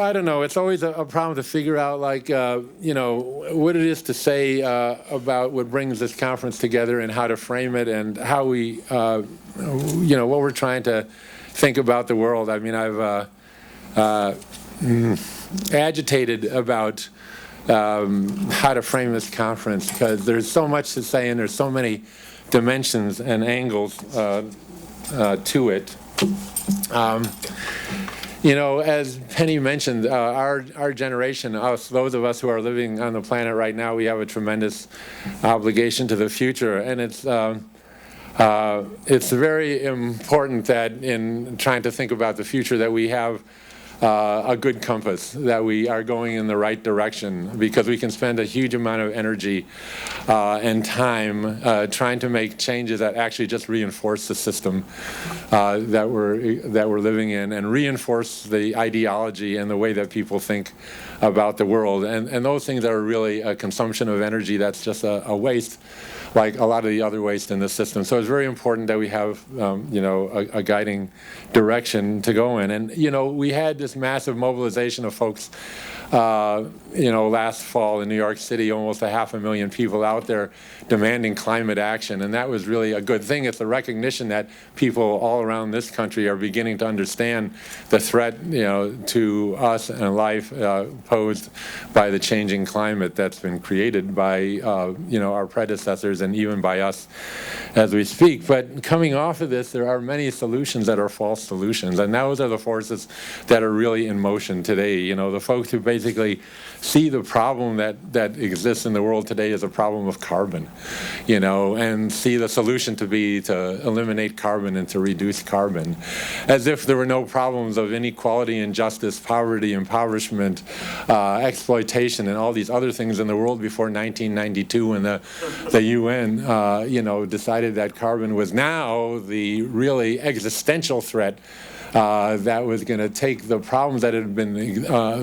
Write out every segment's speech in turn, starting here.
I don't know. It's always a problem to figure out, like, what it is to say about what brings this conference together and how to frame it and how we, what we're trying to think about the world. I mean, I've agitated about how to frame this conference because there's so much to say and there's so many dimensions and angles to it. As Penny mentioned, our generation, those of us who are living on the planet right now, we have a tremendous obligation to the future, and it's very important that in trying to think about the future that we have a good compass, that we are going in the right direction, because we can spend a huge amount of energy and time trying to make changes that actually just reinforce the system that we're living in and reinforce the ideology and the way that people think about the world. And those things are really a consumption of energy that's just a waste, like a lot of the other waste in the system. So it's very important that we have, a guiding direction to go in. And, we had this massive mobilization of folks, last fall in New York City, almost 500,000 people out there demanding climate action. And that was really a good thing. It's a recognition that people all around this country are beginning to understand the threat, to us and life posed by the changing climate that's been created by, our predecessors and even by us as we speak. But coming off of this, there are many solutions that are false solutions. And those are the forces that are really in motion today. The folks who basically see the problem that exists in the world today as a problem of carbon, and see the solution to be to eliminate carbon and to reduce carbon, as if there were no problems of inequality, injustice, poverty, impoverishment, exploitation, and all these other things in the world before 1992 when the UN, decided that carbon was now the really existential threat that was going to take the problems that had been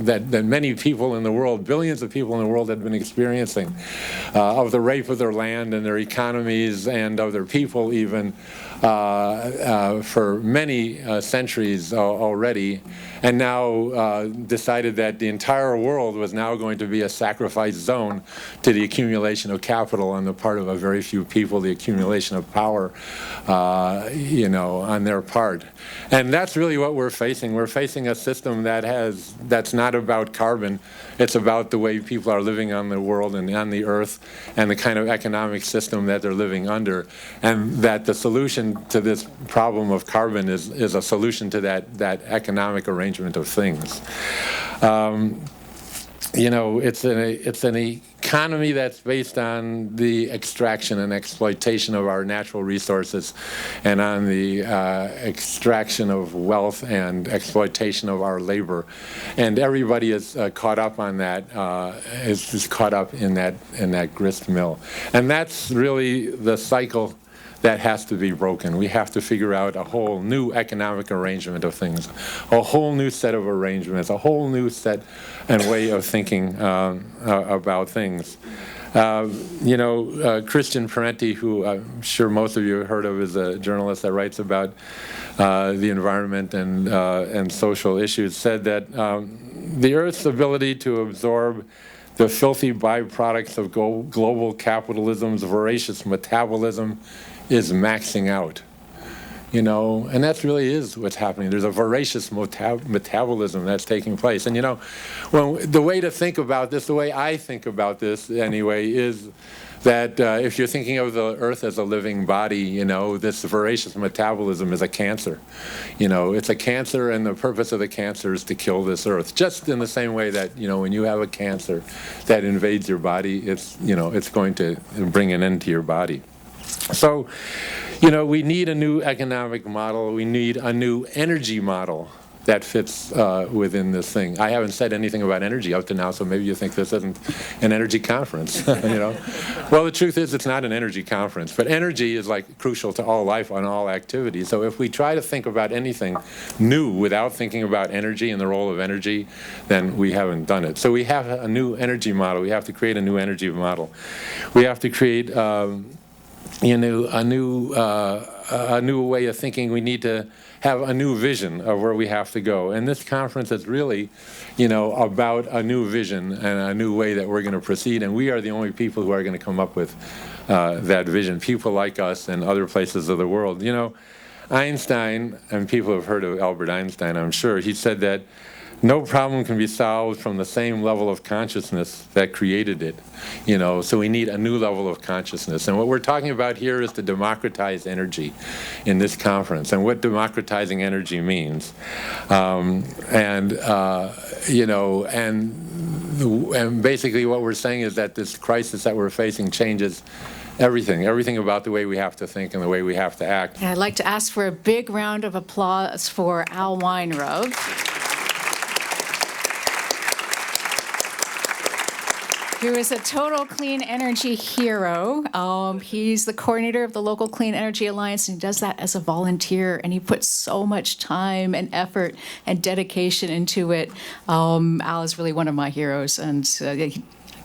that many people in the world, billions of people in the world, had been experiencing, of the rape of their land and their economies and of their people, even for many centuries already, and now decided that the entire world was now going to be a sacrifice zone to the accumulation of capital on the part of a very few people, the accumulation of power, on their part. And that's really what we're facing. We're facing a system that's not about carbon. It's about the way people are living on the world and on the earth and the kind of economic system that they're living under. And that the solution to this problem of carbon is a solution to that economic arrangement of things. It's an economy that's based on the extraction and exploitation of our natural resources and on the extraction of wealth and exploitation of our labor. And everybody is caught up on that, is caught up in that grist mill. And that's really the cycle that has to be broken. We have to figure out a whole new economic arrangement of things, a whole new set of arrangements, a whole new set and way of thinking about things. Christian Parenti, who I'm sure most of you have heard of, is a journalist that writes about the environment and social issues, said that the Earth's ability to absorb the filthy byproducts of global capitalism's voracious metabolism is maxing out, and that really is what's happening. There's a voracious metabolism that's taking place. And, the way to think about this, the way I think about this anyway, is that if you're thinking of the Earth as a living body, this voracious metabolism is a cancer. It's a cancer, and the purpose of the cancer is to kill this Earth. Just in the same way that, when you have a cancer that invades your body, it's going to bring an end to your body. So, we need a new economic model. We need a new energy model that fits within this thing. I haven't said anything about energy up to now, so maybe you think this isn't an energy conference, Well, the truth is it's not an energy conference, but energy is crucial to all life and all activity. So if we try to think about anything new without thinking about energy and the role of energy, then we haven't done it. So we have a new energy model. We have to create a new energy model. We have to create a new a new way of thinking. We need to have a new vision of where we have to go. And this conference is really, about a new vision and a new way that we're going to proceed. And we are the only people who are going to come up with that vision. People like us in other places of the world. Einstein, and people have heard of Albert Einstein, I'm sure, he said that no problem can be solved from the same level of consciousness that created it. So we need a new level of consciousness. And what we're talking about here is to democratize energy in this conference, and what democratizing energy means. And basically what we're saying is that this crisis that we're facing changes everything about the way we have to think and the way we have to act. I'd like to ask for a big round of applause for Al Weinrub. Who is a total clean energy hero. He's the coordinator of the local Clean Energy Alliance, and he does that as a volunteer, and he puts so much time and effort and dedication into it. Al is really one of my heroes, and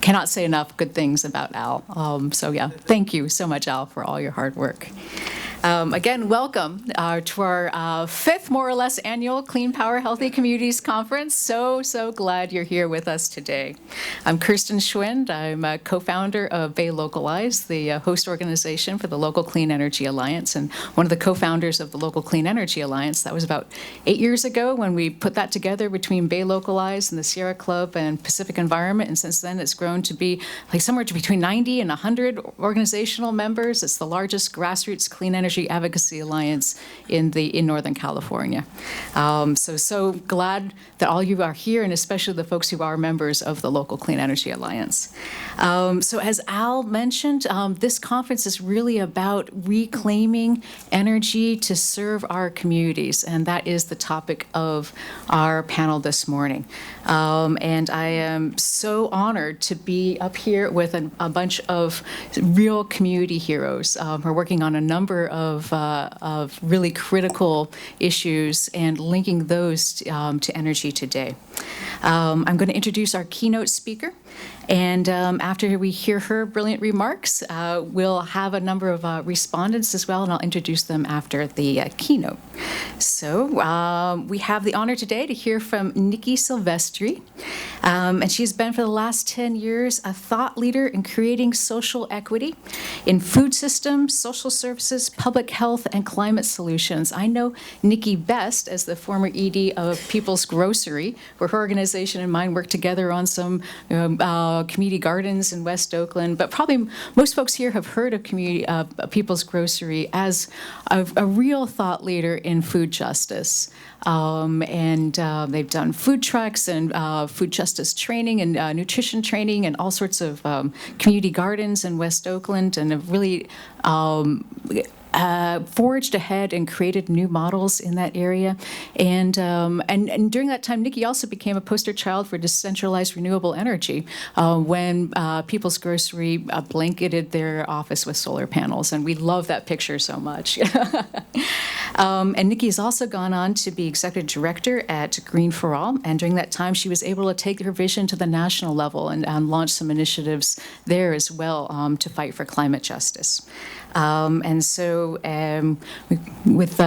cannot say enough good things about Al. Thank you so much, Al, for all your hard work. Again, welcome to our fifth, more or less, annual Clean Power Healthy Communities Conference. So glad you're here with us today. I'm Kirsten Schwind. I'm a co-founder of Bay Localize, the host organization for the Local Clean Energy Alliance, and one of the co-founders of the Local Clean Energy Alliance. That was about 8 years ago when we put that together between Bay Localize and the Sierra Club and Pacific Environment, and since then it's grown to be somewhere between 90 and 100 organizational members. It's the largest grassroots clean energy advocacy alliance in Northern California. So glad that all you are here, and especially the folks who are members of the Local Clean Energy Alliance. So as Al mentioned, this conference is really about reclaiming energy to serve our communities, and that is the topic of our panel this morning. And I am so honored to be up here with a bunch of real community heroes who are working on a number of really critical issues and linking those to energy today. I'm going to introduce our keynote speaker, and after we hear her brilliant remarks, we'll have a number of respondents as well, and I'll introduce them after the keynote. So we have the honor today to hear from Nikki Silvestri, and she's been for the last 10 years a thought leader in creating social equity in food systems, social services, public health, and climate solutions. I know Nikki best as the former ED of People's Grocery, where her organization and mine worked together on some community gardens in West Oakland, but probably most folks here have heard of People's Grocery as a real thought leader in food justice. And they've done food trucks and food justice training and nutrition training and all sorts of community gardens in West Oakland, and have really forged ahead and created new models in that area. And during that time, Nikki also became a poster child for decentralized renewable energy when People's Grocery blanketed their office with solar panels. And we love that picture so much. And Nikki has also gone on to be executive director at Green for All. And during that time, she was able to take her vision to the national level and launch some initiatives there as well to fight for climate justice. And so with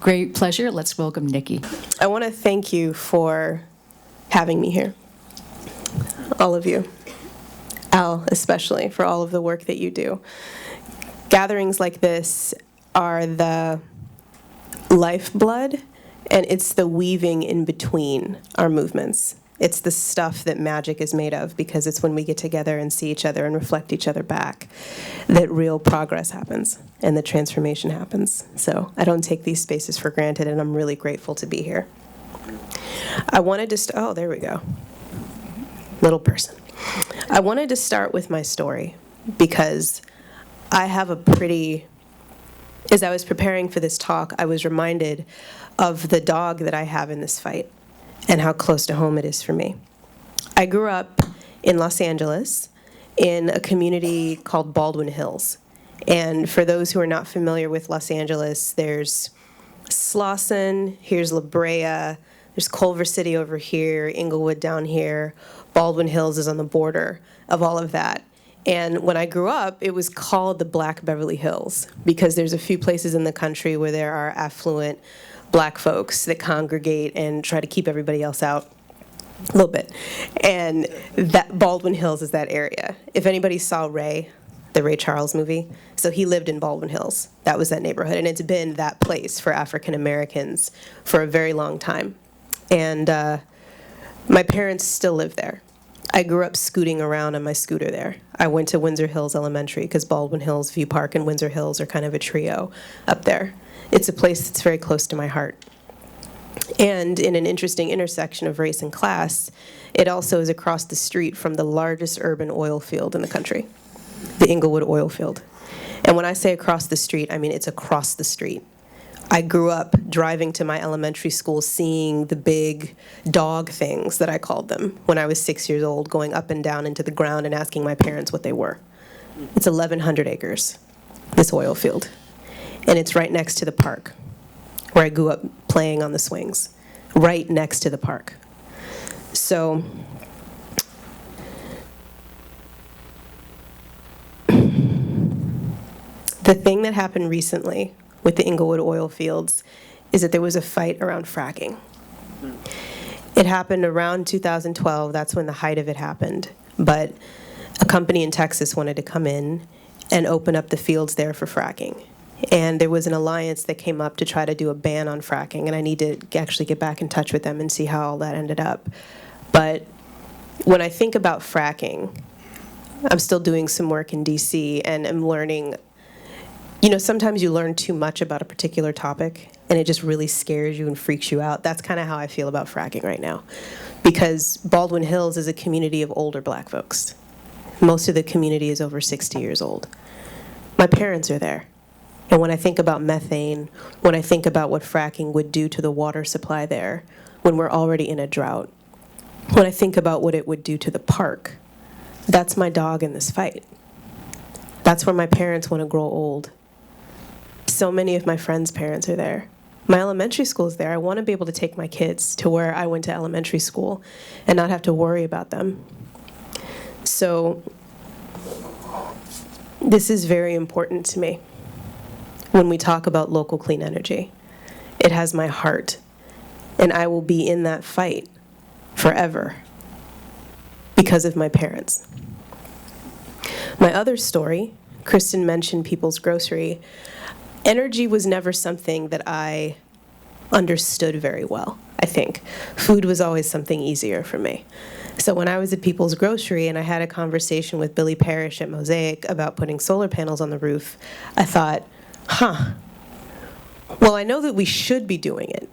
great pleasure, let's welcome Nikki. I want to thank you for having me here, all of you. Al, especially, for all of the work that you do. Gatherings like this are the lifeblood, and it's the weaving in between our movements. It's the stuff that magic is made of, because it's when we get together and see each other and reflect each other back that real progress happens and the transformation happens. So I don't take these spaces for granted, and I'm really grateful to be here. I wanted to oh, there we go. Little person. I wanted to start with my story because I have a pretty, as I was preparing for this talk, I was reminded of the dog that I have in this fight and how close to home it is for me. I grew up in Los Angeles in a community called Baldwin Hills. And for those who are not familiar with Los Angeles, there's Slauson, here's La Brea, there's Culver City over here, Inglewood down here. Baldwin Hills is on the border of all of that. And when I grew up, it was called the Black Beverly Hills because there's a few places in the country where there are affluent black folks that congregate and try to keep everybody else out a little bit. And that Baldwin Hills is that area. If anybody saw Ray, the Ray Charles movie, so he lived in Baldwin Hills. That was that neighborhood. And it's been that place for African Americans for a very long time. And my parents still live there. I grew up scooting around on my scooter there. I went to Windsor Hills Elementary because Baldwin Hills, View Park, and Windsor Hills are kind of a trio up there. It's a place that's very close to my heart. And in an interesting intersection of race and class, it also is across the street from the largest urban oil field in the country, the Inglewood oil field. And when I say across the street, I mean it's across the street. I grew up driving to my elementary school, seeing the big dog things that I called them when I was 6 years old, going up and down into the ground and asking my parents what they were. It's 1,100 acres, this oil field. And it's right next to the park where I grew up playing on the swings, right next to the park. So the thing that happened recently with the Inglewood oil fields is that there was a fight around fracking. It happened around 2012. That's when the height of it happened. But a company in Texas wanted to come in and open up the fields there for fracking. And there was an alliance that came up to try to do a ban on fracking, and I need to actually get back in touch with them and see how all that ended up. But when I think about fracking, I'm still doing some work in DC, and I'm learning, you know, sometimes you learn too much about a particular topic, and it just really scares you and freaks you out. That's kind of how I feel about fracking right now. Because Baldwin Hills is a community of older black folks. Most of the community is over 60 years old. My parents are there. And when I think about methane, when I think about what fracking would do to the water supply there, when we're already in a drought, when I think about what it would do to the park, that's my dog in this fight. That's where my parents want to grow old. So many of my friends' parents are there. My elementary school is there. I want to be able to take my kids to where I went to elementary school and not have to worry about them. So this is very important to me. When we talk about local clean energy, it has my heart, and I will be in that fight forever because of my parents. My other story, Kristen mentioned People's Grocery. Energy was never something that I understood very well, I think. Food was always something easier for me. So when I was at People's Grocery and I had a conversation with Billy Parrish at Mosaic about putting solar panels on the roof, I thought, well, I know that we should be doing it.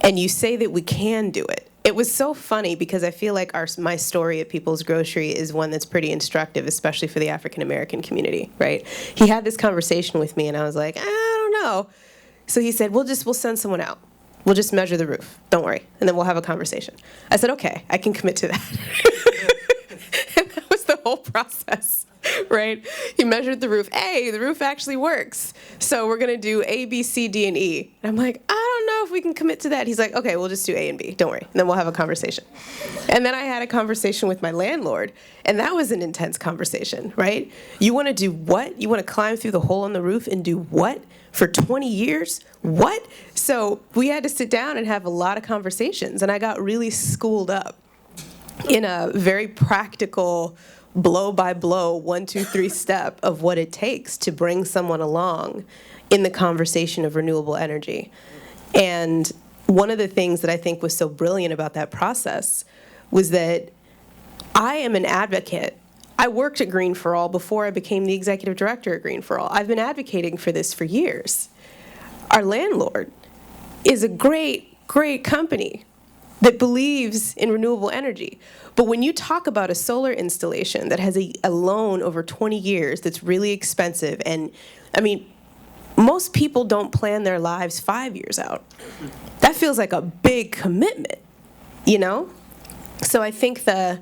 And you say that we can do it. It was so funny because I feel like my story at People's Grocery is one that's pretty instructive, especially for the African American community, right? He had this conversation with me and I was like, I don't know. So he said, we'll send someone out. We'll just measure the roof. Don't worry. And then we'll have a conversation. I said, okay, I can commit to that. And that was the whole process. Right? He measured the roof. Hey, the roof actually works. So we're going to do A, B, C, D, and E. And I'm like, I don't know if we can commit to that. He's like, okay, we'll just do A and B. Don't worry. And then we'll have a conversation. And then I had a conversation with my landlord. And that was an intense conversation, right? You want to do what? You want to climb through the hole in the roof and do what? For 20 years? What? So we had to sit down and have a lot of conversations. And I got really schooled up in a very practical blow by blow, 1, 2, 3 step of what it takes to bring someone along in the conversation of renewable energy. And one of the things that I think was so brilliant about that process was that I am an advocate. I worked at Green for All before I became the executive director at Green for All. I've been advocating for this for years. Our landlord is a great, great company that believes in renewable energy. But when you talk about a solar installation that has a loan over 20 years that's really expensive, and I mean, most people don't plan their lives 5 years out. That feels like a big commitment, you know? So I think I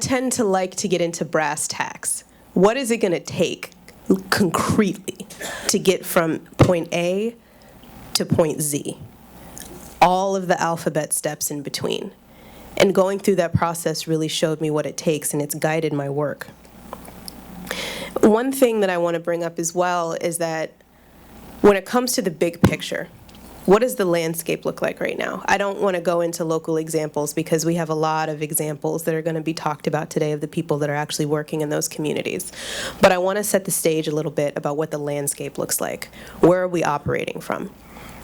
tend to like to get into brass tacks. What is it going to take concretely to get from point A to point Z? All of the alphabet steps in between. And going through that process really showed me what it takes, and it's guided my work. One thing that I want to bring up as well is that when it comes to the big picture, what does the landscape look like right now? I don't want to go into local examples because we have a lot of examples that are going to be talked about today of the people that are actually working in those communities. But I want to set the stage a little bit about what the landscape looks like. Where are we operating from?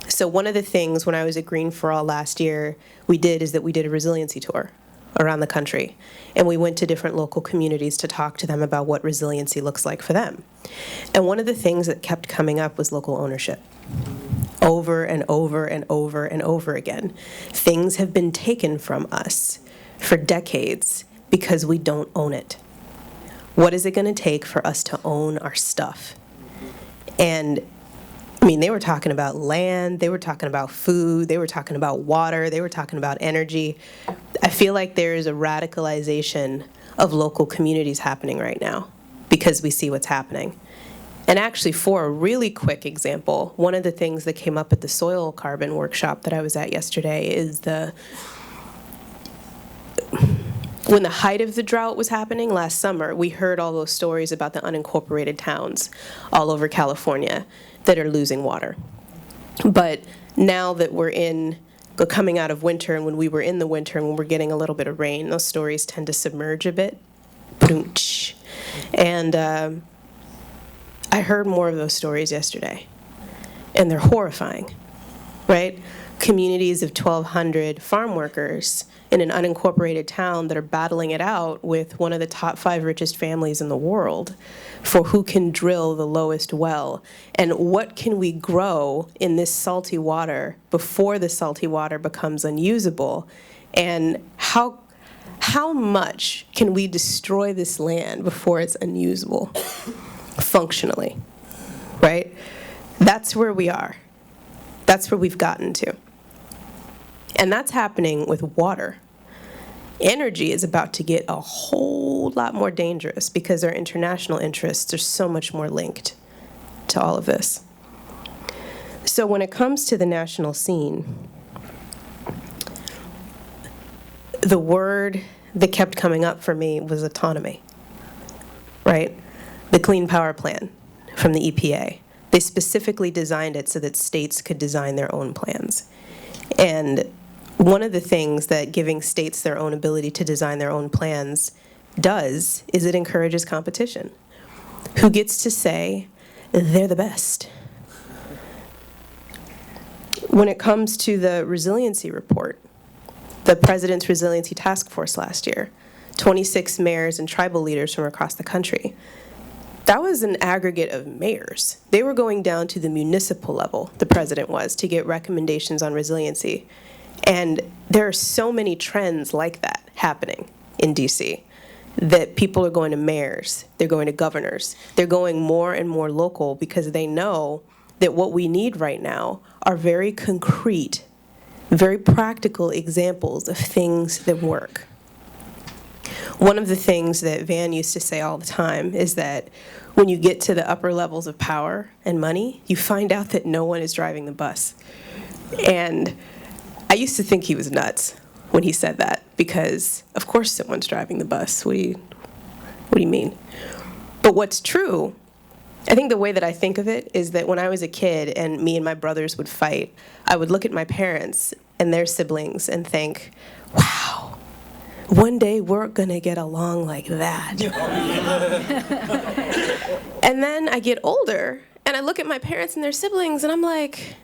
So one of the things when I was at Green for All last year we did a resiliency tour around the country. And we went to different local communities to talk to them about what resiliency looks like for them. And one of the things that kept coming up was local ownership. Over and over and over and over again. Things have been taken from us for decades because we don't own it. What is it going to take for us to own our stuff? And I mean, they were talking about land, they were talking about food, they were talking about water, they were talking about energy. I feel like there is a radicalization of local communities happening right now because we see what's happening. And actually, for a really quick example, one of the things that came up at the soil carbon workshop that I was at yesterday is when the height of the drought was happening last summer, we heard all those stories about the unincorporated towns all over California that are losing water. But now that we're coming out of winter, and when we were in the winter and when we're getting a little bit of rain, those stories tend to submerge a bit. And I heard more of those stories yesterday, and they're horrifying, right? Communities of 1,200 farm workers in an unincorporated town that are battling it out with one of the top 5 richest families in the world for who can drill the lowest well, and what can we grow in this salty water before the salty water becomes unusable, and how much can we destroy this land before it's unusable functionally, right? That's where we are. That's where we've gotten to. And that's happening with water. Energy is about to get a whole lot more dangerous because our international interests are so much more linked to all of this. So when it comes to the national scene, the word that kept coming up for me was autonomy, right? The Clean Power Plan from the EPA. They specifically designed it so that states could design their own plans. And one of the things that giving states their own ability to design their own plans does is it encourages competition. Who gets to say they're the best? When it comes to the resiliency report, the President's Resiliency Task Force last year, 26 mayors and tribal leaders from across the country, that was an aggregate of mayors. They were going down to the municipal level, the president was, to get recommendations on resiliency. And there are so many trends like that happening in DC that people are going to mayors, they're going to governors, they're going more and more local because they know that what we need right now are very concrete, very practical examples of things that work. One of the things that Van used to say all the time is that when you get to the upper levels of power and money, you find out that no one is driving the bus. And I used to think he was nuts when he said that, because of course someone's driving the bus. What do you mean? But what's true, I think the way that I think of it is that when I was a kid and me and my brothers would fight, I would look at my parents and their siblings and think, wow, one day we're gonna get along like that. And then I get older and I look at my parents and their siblings and I'm like,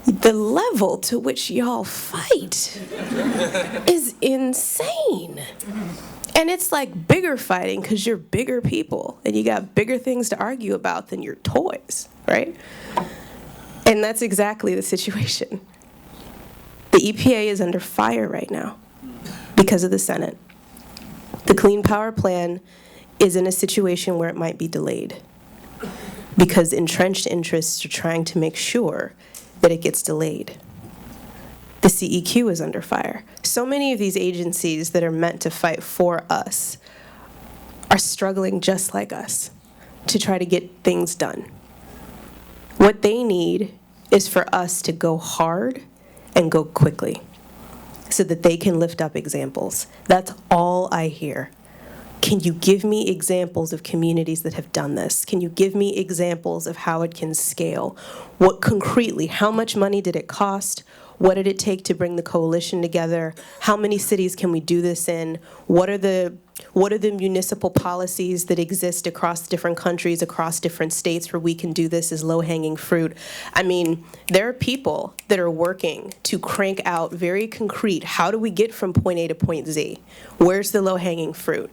the level to which y'all fight is insane. And it's like bigger fighting because you're bigger people and you got bigger things to argue about than your toys, right? And that's exactly the situation. The EPA is under fire right now because of the Senate. The Clean Power Plan is in a situation where it might be delayed because entrenched interests are trying to make sure that it gets delayed. The CEQ is under fire. So many of these agencies that are meant to fight for us are struggling just like us to try to get things done. What they need is for us to go hard and go quickly. This so that they can lift up examples. That's all I hear. Can you give me examples of communities that have done this? Can you give me examples of how it can scale? What concretely, how much money did it cost? What did it take to bring the coalition together? How many cities can we do this in? What are the municipal policies that exist across different countries, across different states where we can do this as low-hanging fruit? I mean, there are people that are working to crank out very concrete, how do we get from point A to point Z? Where's the low-hanging fruit?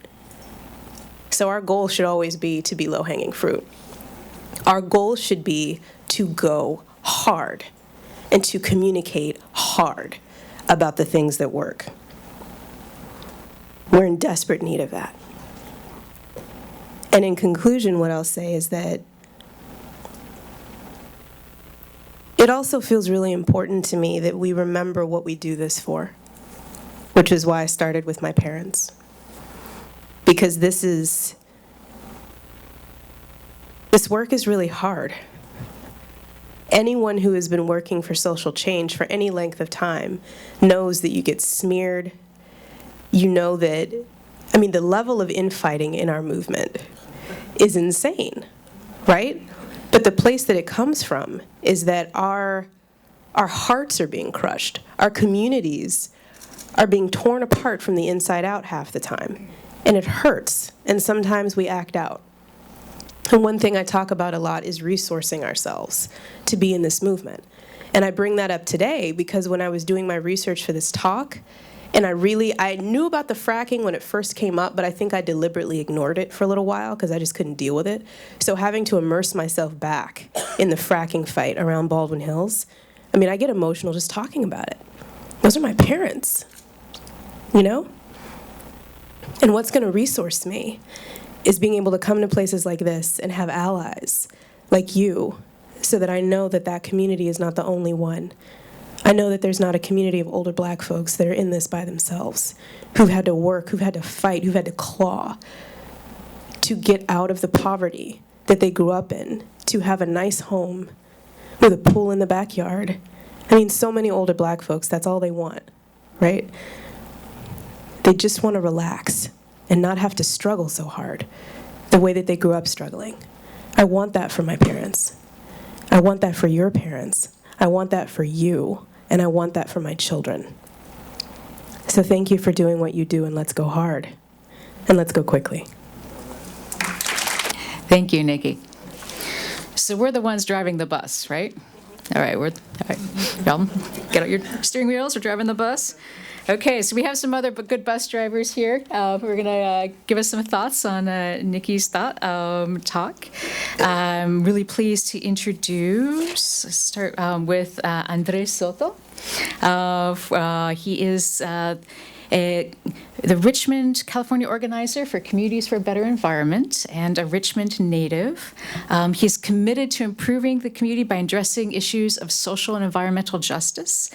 So our goal should always be to be low-hanging fruit. Our goal should be to go hard and to communicate hard about the things that work. We're in desperate need of that. And in conclusion, what I'll say is that it also feels really important to me that we remember what we do this for, which is why I started with my parents. Because this work is really hard. Anyone who has been working for social change for any length of time knows that you get smeared. You know that, I mean, the level of infighting in our movement is insane, right? But the place that it comes from is that our hearts are being crushed. Our communities are being torn apart from the inside out half the time. And it hurts, and sometimes we act out. And one thing I talk about a lot is resourcing ourselves to be in this movement. And I bring that up today because when I was doing my research for this talk, and I knew about the fracking when it first came up, but I think I deliberately ignored it for a little while because I just couldn't deal with it. So having to immerse myself back in the fracking fight around Baldwin Hills, I mean, I get emotional just talking about it. Those are my parents, you know? And what's going to resource me is being able to come to places like this and have allies like you so that I know that that community is not the only one. I know that there's not a community of older black folks that are in this by themselves, who've had to work, who've had to fight, who've had to claw to get out of the poverty that they grew up in, to have a nice home with a pool in the backyard. I mean, so many older black folks, that's all they want, right? They just want to relax and not have to struggle so hard the way that they grew up struggling. I want that for my parents. I want that for your parents. I want that for you, and I want that for my children. So thank you for doing what you do, and let's go hard, and let's go quickly. Thank you, Nikki. So we're the ones driving the bus, right? All right, y'all get out your steering wheels, we're driving the bus. Okay, so we have some other good bus drivers here who are going to give us some thoughts on Nikki's talk. I'm really pleased to start with Andres Soto. He is the Richmond, California organizer for Communities for a Better Environment and a Richmond native. He's committed to improving the community by addressing issues of social and environmental justice.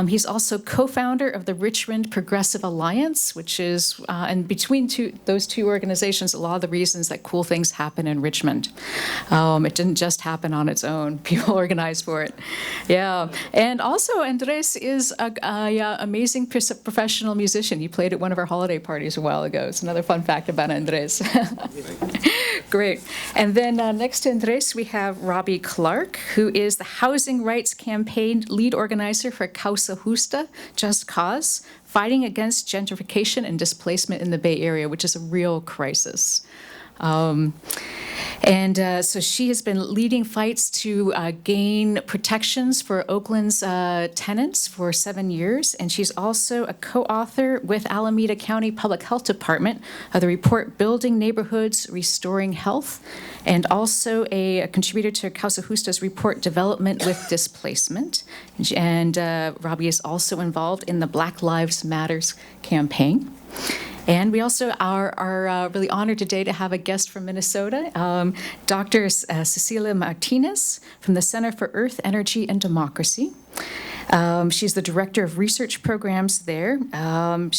He's also co-founder of the Richmond Progressive Alliance, which is, and between those two organizations, a lot of the reasons that cool things happen in Richmond. It didn't just happen on its own. People organized for it. Yeah. And also, Andres is an amazing professional musician. He played at one of our holiday parties a while ago. It's another fun fact about Andres. Great. And then next to Andres, we have Robbie Clark, who is the Housing Rights Campaign lead organizer for Causa Justa, Just Cause, fighting against gentrification and displacement in the Bay Area, which is a real crisis. So she has been leading fights to gain protections for Oakland's tenants for 7 years, and she's also a co-author with Alameda County Public Health Department of the report Building Neighborhoods, Restoring Health, and also a contributor to Causa Justa's report Development with Displacement. And Robbie is also involved in the Black Lives Matters campaign. And we also are really honored today to have a guest from Minnesota, Dr. Cecilia Martinez from the Center for Earth, Energy, and Democracy. She's the director of research programs there. Her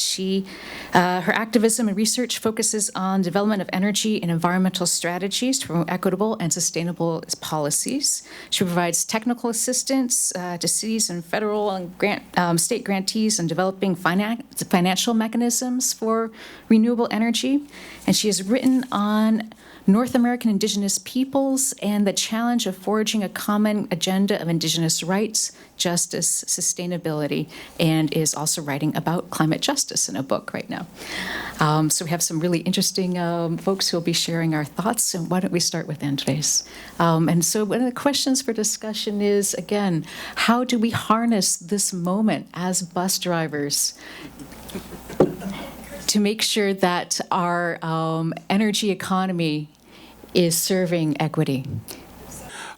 activism and research focuses on development of energy and environmental strategies to promote equitable and sustainable policies. She provides technical assistance to cities and federal and state grantees in developing financial mechanisms for renewable energy. And she has written on North American Indigenous peoples and the challenge of forging a common agenda of Indigenous rights, justice, sustainability, and is also writing about climate justice in a book right now. So we have some really interesting folks who will be sharing our thoughts, and why don't we start with Andres? And so one of the questions for discussion is, again, how do we harness this moment as bus drivers to make sure that our energy economy is serving equity?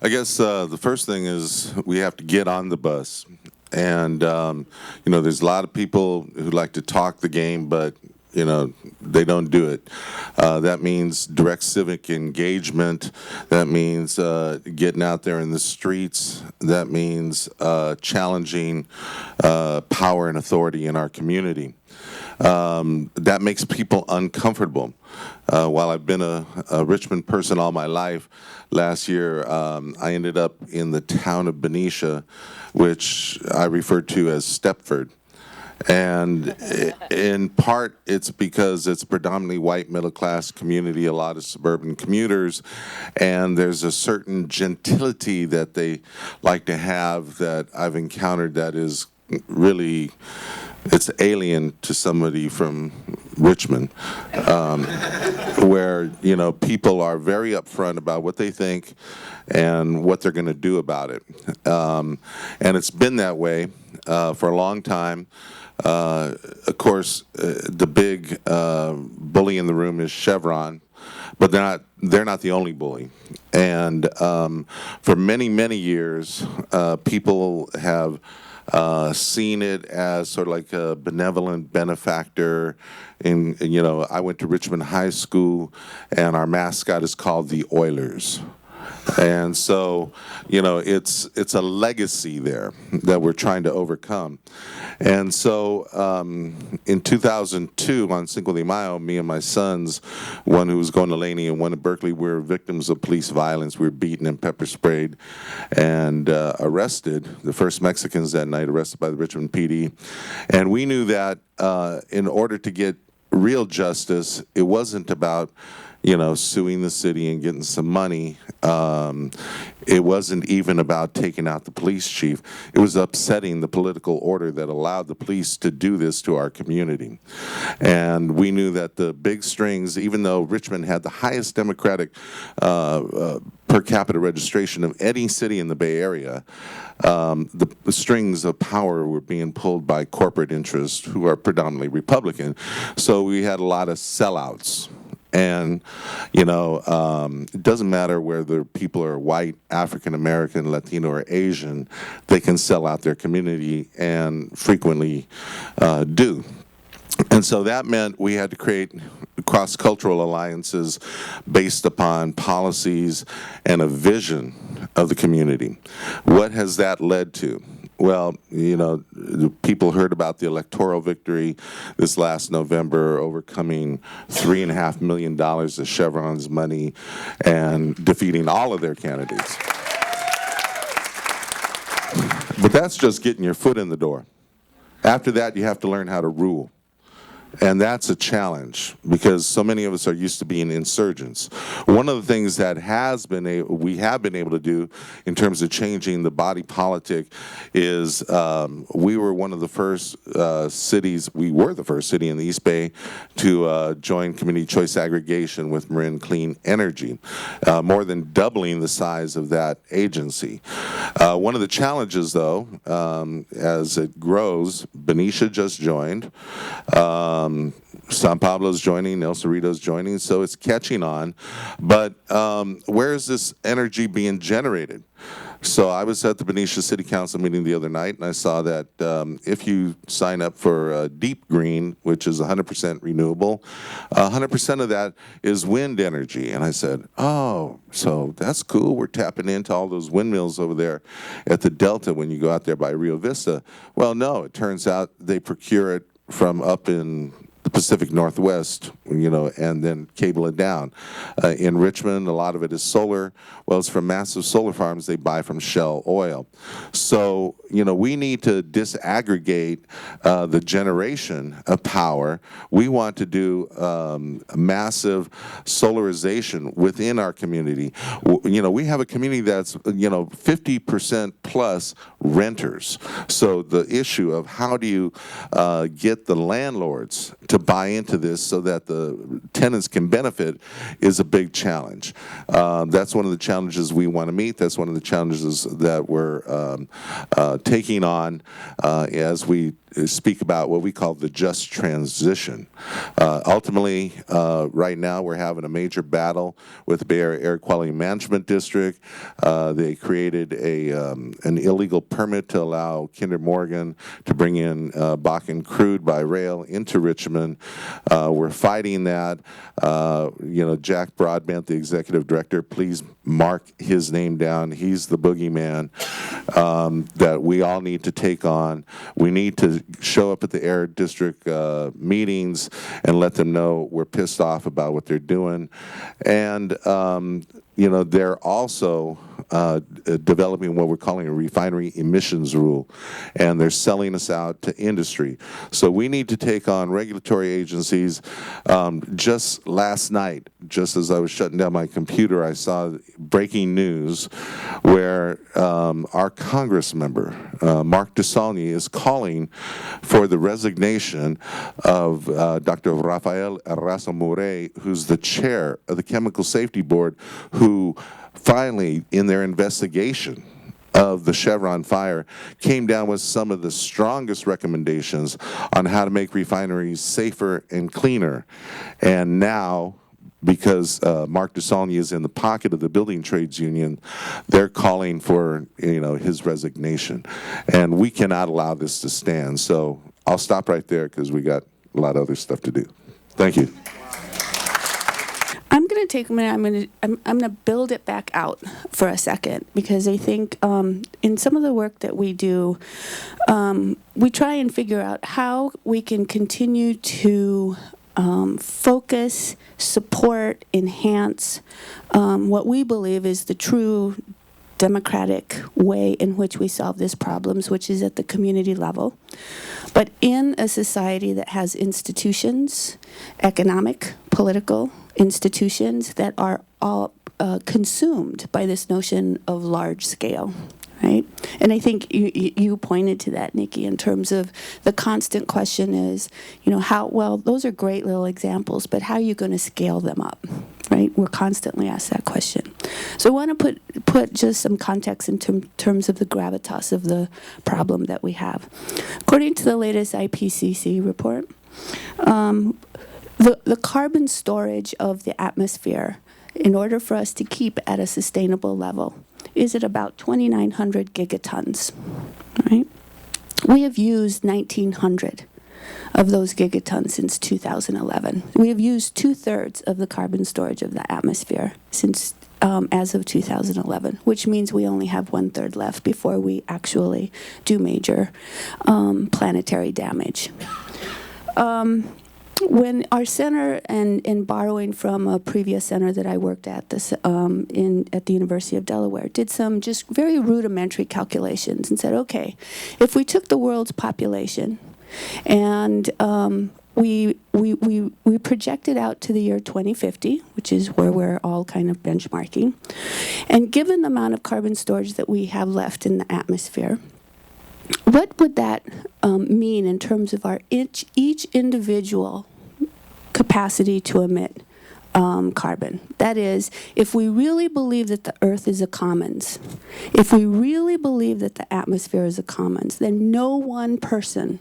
I guess the first thing is we have to get on the bus. And, there's a lot of people who like to talk the game, but, they don't do it. That means direct civic engagement. That means getting out there in the streets. That means challenging power and authority in our community. That makes people uncomfortable. While I've been a Richmond person all my life, last year I ended up in the town of Benicia, which I refer to as Stepford. And in part, it's because it's a predominantly white middle-class community, a lot of suburban commuters, and there's a certain gentility that they like to have that I've encountered that is really, it's alien to somebody from Richmond, where, people are very upfront about what they think and what they're going to do about it. And it's been that way for a long time. Of course, the big bully in the room is Chevron, but they're not the only bully. And for many, many years, people have seen it as sort of like a benevolent benefactor. I went to Richmond High School, and our mascot is called the Oilers. And so, it's a legacy there that we're trying to overcome. And so in 2002, on Cinco de Mayo, me and my sons, one who was going to Laney and one at Berkeley, we were victims of police violence. We were beaten and pepper sprayed and arrested, the first Mexicans that night arrested by the Richmond PD. And we knew that in order to get real justice, it wasn't about suing the city and getting some money. It wasn't even about taking out the police chief. It was upsetting the political order that allowed the police to do this to our community. And we knew that the big strings, even though Richmond had the highest Democratic per capita registration of any city in the Bay Area, the strings of power were being pulled by corporate interests who are predominantly Republican. So we had a lot of sellouts. And, it doesn't matter whether people are white, African American, Latino, or Asian, they can sell out their community and frequently do. And so that meant we had to create cross-cultural alliances based upon policies and a vision of the community. What has that led to? Well, people heard about the electoral victory this last November, overcoming $3.5 million of Chevron's money and defeating all of their candidates. But that's just getting your foot in the door. After that, you have to learn how to rule. And that's a challenge because so many of us are used to being insurgents. One of the things that we have been able to do in terms of changing the body politic is we were one of the first cities, we were the first city in the East Bay to join community choice aggregation with Marin Clean Energy, more than doubling the size of that agency. One of the challenges, though, as it grows, Benicia just joined. San Pablo's joining, El Cerrito's joining, so it's catching on. But where is this energy being generated? So I was at the Benicia City Council meeting the other night, and I saw that if you sign up for Deep Green, which is 100% renewable, 100% of that is wind energy. And I said, oh, so that's cool. We're tapping into all those windmills over there at the Delta when you go out there by Rio Vista. Well, no, it turns out they procure it from up in the Pacific Northwest, and then cable it down. In Richmond, a lot of it is solar. Well, it's from massive solar farms they buy from Shell Oil. So, we need to disaggregate the generation of power. We want to do massive solarization within our community. We have a community that's, 50% plus renters. So the issue of how do you get the landlords to buy into this so that the tenants can benefit is a big challenge. That's one of the challenges we want to meet. That's one of the challenges that we're taking on as we speak about what we call the just transition. Ultimately, right now we're having a major battle with the Bay Area Air Quality Management District. They created an illegal permit to allow Kinder Morgan to bring in Bakken crude by rail into Richmond. We're fighting that. Jack Broadbent, the executive director, please mark his name down. He's the boogeyman that we all need to take on. We need to show up at the Air District meetings and let them know we're pissed off about what they're doing. And, they're also developing what we're calling a refinery emissions rule, and they're selling us out to industry. So we need to take on regulatory agencies. Just last night, just as I was shutting down my computer, I saw breaking news where our Congress member, Mark DeSaulnier, is calling for the resignation of Dr. Rafael Arraza-Murray, who's the chair of the Chemical Safety Board, who finally, in their investigation of the Chevron fire, came down with some of the strongest recommendations on how to make refineries safer and cleaner. And now, because Mark DeSaulnier is in the pocket of the building trades union, they're calling for his resignation. And we cannot allow this to stand. So I'll stop right there because we got a lot of other stuff to do. Thank you. I'm going to take a minute. I'm going to build it back out for a second, because I think in some of the work that we do, we try and figure out how we can continue to focus, support, enhance what we believe is the true democratic way in which we solve these problems, which is at the community level. But in a society that has institutions, economic, political institutions that are all consumed by this notion of large scale, right? And I think you pointed to that, Nikki, in terms of the constant question is, those are great little examples, but how are you going to scale them up, right? We're constantly asked that question. So I want to put just some context in terms of the gravitas of the problem that we have. According to the latest IPCC report, the carbon storage of the atmosphere, in order for us to keep at a sustainable level, is at about 2,900 gigatons, right? We have used 1,900 of those gigatons since 2011. We have used 2/3 of the carbon storage of the atmosphere since as of 2011, which means we only have 1/3 left before we actually do major planetary damage. When our center, and in borrowing from a previous center that I worked at, at the University of Delaware, did some just very rudimentary calculations and said, okay, if we took the world's population and we projected out to the year 2050, which is where we're all kind of benchmarking, and given the amount of carbon storage that we have left in the atmosphere, what would that mean in terms of our each individual capacity to emit carbon? That is, if we really believe that the Earth is a commons, if we really believe that the atmosphere is a commons, then no one person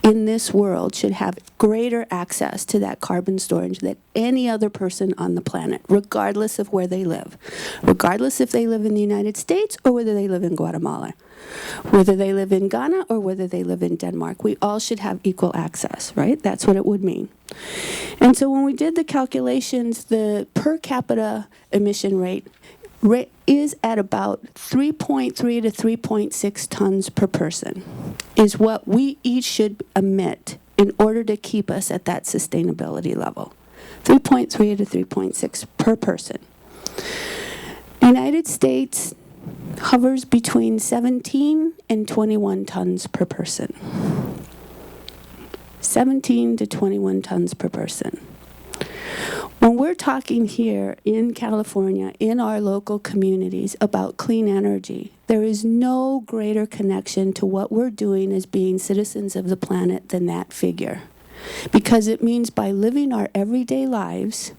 in this world should have greater access to that carbon storage than any other person on the planet, regardless of where they live. Regardless if they live in the United States or whether they live in Guatemala. Whether they live in Ghana or whether they live in Denmark. We all should have equal access, right? That's what it would mean. And so when we did the calculations, the per capita emission rate is at about 3.3 to 3.6 tons per person, is what we each should emit in order to keep us at that sustainability level. 3.3 to 3.6 per person. United States hovers between 17 and 21 tons per person. 17 to 21 tons per person. When we're talking here in California, in our local communities, about clean energy, there is no greater connection to what we're doing as being citizens of the planet than that figure. Because it means by living our everyday lives,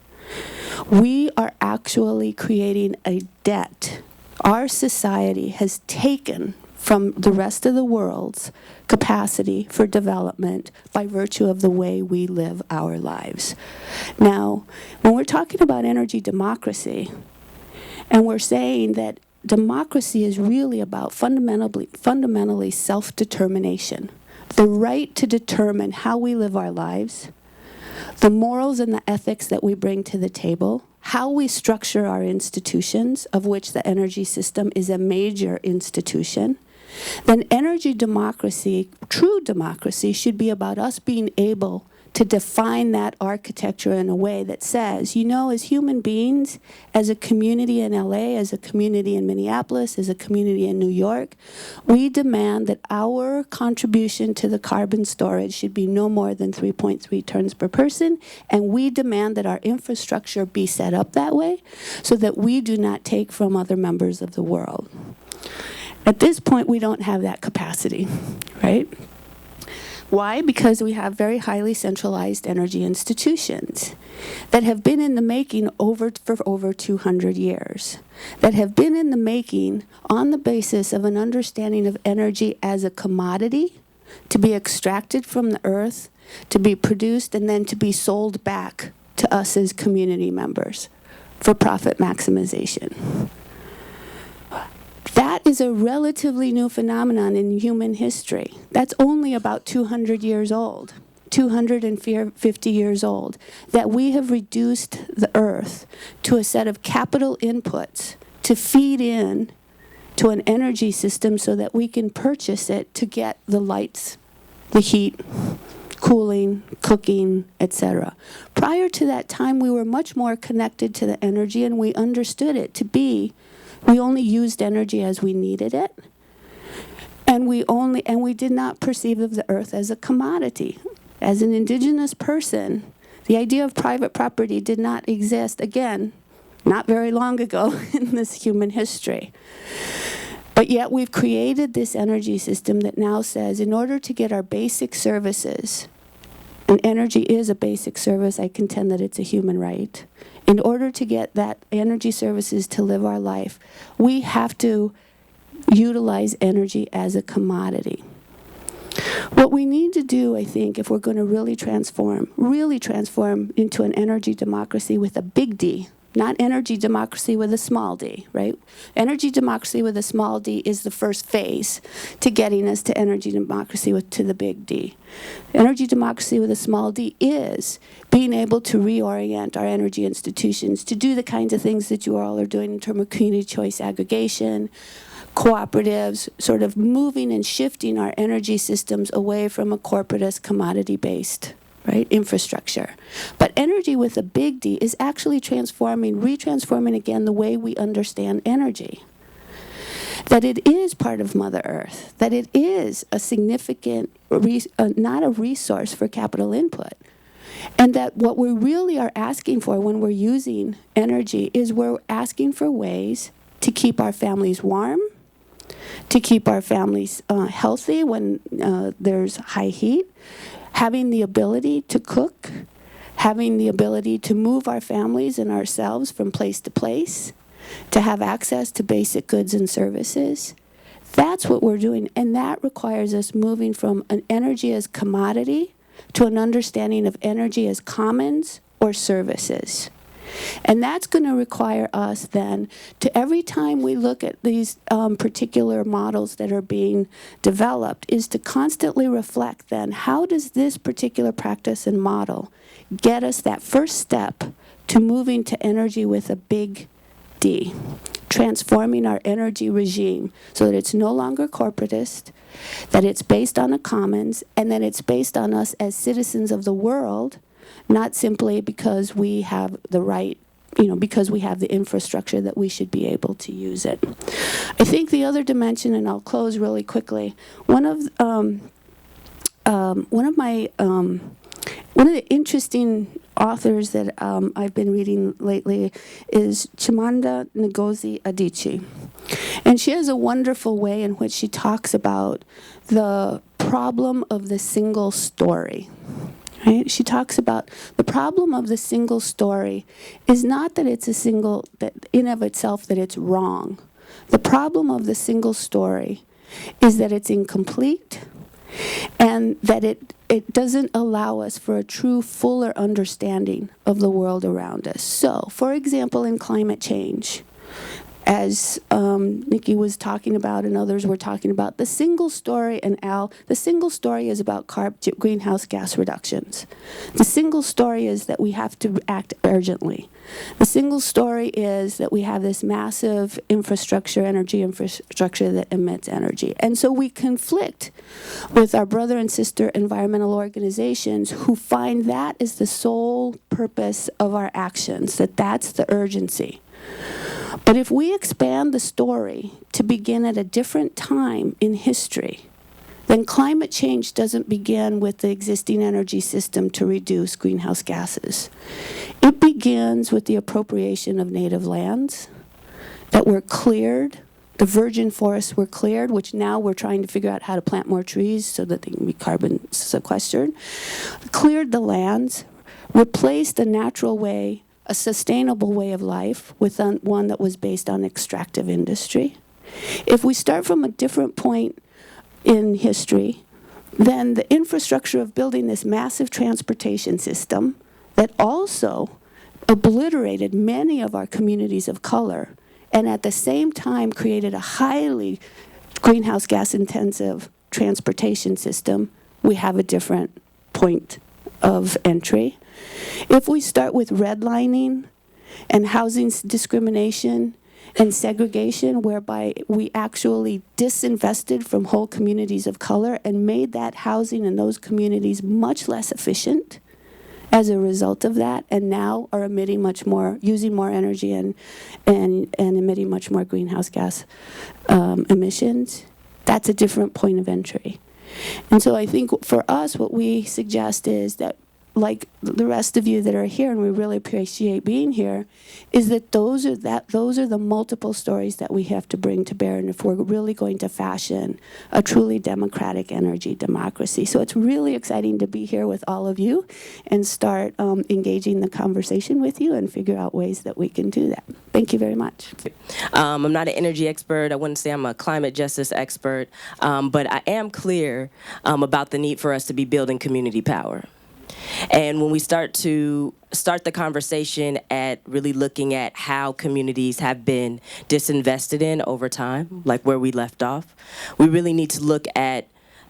we are actually creating a debt our society has taken from the rest of the world's capacity for development by virtue of the way we live our lives. Now, when we're talking about energy democracy, and we're saying that democracy is really about fundamentally self-determination, the right to determine how we live our lives, the morals and the ethics that we bring to the table, how we structure our institutions, of which the energy system is a major institution, then energy democracy, true democracy, should be about us being able to define that architecture in a way that says, you know, as human beings, as a community in LA, as a community in Minneapolis, as a community in New York, we demand that our contribution to the carbon storage should be no more than 3.3 tons per person, and we demand that our infrastructure be set up that way so that we do not take from other members of the world. At this point, we don't have that capacity, right? Why? Because we have very highly centralized energy institutions that have been in the making for over 200 years, that have been in the making on the basis of an understanding of energy as a commodity to be extracted from the earth, to be produced, and then to be sold back to us as community members for profit maximization. That is a relatively new phenomenon in human history. That's only about 200 years old, 250 years old, that we have reduced the earth to a set of capital inputs to feed in to an energy system so that we can purchase it to get the lights, the heat, cooling, cooking, etc. Prior to that time, we were much more connected to the energy, and we understood it to be we only used energy as we needed it, and we did not perceive of the earth as a commodity. As an indigenous person, the idea of private property did not exist, again, not very long ago in this human history. But yet we've created this energy system that now says in order to get our basic services, and energy is a basic service, I contend that it's a human right. In order to get that energy services to live our life, we have to utilize energy as a commodity. What we need to do, I think, if we're going to really transform into an energy democracy with a big D, not energy democracy with a small d, right? Energy democracy with a small d is the first phase to getting us to energy democracy to the big D. Energy democracy with a small d is being able to reorient our energy institutions to do the kinds of things that you all are doing in terms of community choice aggregation, cooperatives, sort of moving and shifting our energy systems away from a corporatist, commodity-based, right, infrastructure. But energy with a big D is actually retransforming again the way we understand energy. That it is part of Mother Earth, that it is a significant, not a resource for capital input. And that what we really are asking for when we're using energy is we're asking for ways to keep our families warm, to keep our families healthy when there's high heat, having the ability to cook, having the ability to move our families and ourselves from place to place, to have access to basic goods and services. That's what we're doing, and that requires us moving from an energy as commodity to an understanding of energy as commons or services. And that's going to require us then to, every time we look at these particular models that are being developed, is to constantly reflect then, how does this particular practice and model get us that first step to moving to energy with a big D, transforming our energy regime so that it's no longer corporatist, that it's based on a commons, and that it's based on us as citizens of the world, not simply because we have the right, because we have the infrastructure that we should be able to use it. I think the other dimension, and I'll close really quickly, one of the interesting authors that I've been reading lately is Chimamanda Ngozi Adichie. And she has a wonderful way in which she talks about the problem of the single story. Right? She talks about the problem of the single story is not that it's a single, that in of itself that it's wrong. The problem of the single story is that it's incomplete, and that it doesn't allow us for a true, fuller understanding of the world around us. So, for example, in climate change, as Nikki was talking about and others were talking about, the single story, and Al, the single story is about greenhouse gas reductions. The single story is that we have to act urgently. The single story is that we have this massive energy infrastructure that emits energy. And so we conflict with our brother and sister environmental organizations who find that is the sole purpose of our actions, that that's the urgency. But if we expand the story to begin at a different time in history, then climate change doesn't begin with the existing energy system to reduce greenhouse gases. It begins with the appropriation of native lands that were cleared. The virgin forests were cleared, which now we're trying to figure out how to plant more trees so that they can be carbon sequestered. Cleared the lands, replaced a natural way, a sustainable way of life with one that was based on extractive industry. If we start from a different point in history, then the infrastructure of building this massive transportation system that also obliterated many of our communities of color and at the same time created a highly greenhouse gas intensive transportation system, we have a different point of entry. If we start with redlining and housing discrimination and segregation, whereby we actually disinvested from whole communities of color and made that housing in those communities much less efficient as a result of that, and now are emitting much more, using more energy and emitting much more greenhouse gas emissions, that's a different point of entry. And so I think for us, what we suggest is that, like the rest of you that are here, and we really appreciate being here, is that those are the multiple stories that we have to bring to bear, and if we're really going to fashion a truly democratic energy democracy. So it's really exciting to be here with all of you and start engaging the conversation with you and figure out ways that we can do that. Thank you very much. I'm not an energy expert. I wouldn't say I'm a climate justice expert, but I am clear about the need for us to be building community power. And when we start the conversation at really looking at how communities have been disinvested in over time, like where we left off, we really need to look at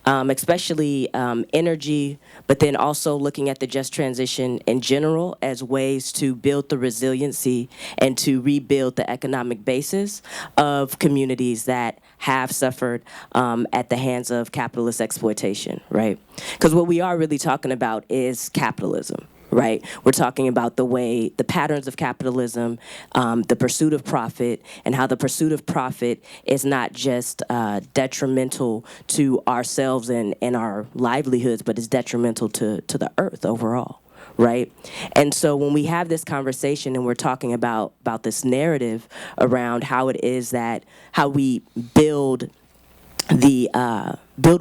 especially energy, but then also looking at the just transition in general as ways to build the resiliency and to rebuild the economic basis of communities that have suffered at the hands of capitalist exploitation, right? Because what we are really talking about is capitalism. Right? We're talking about the patterns of capitalism, the pursuit of profit, and how the pursuit of profit is not just detrimental to ourselves and our livelihoods, but is detrimental to the earth overall. Right? And so when we have this conversation and we're talking about this narrative around how it is that, how we build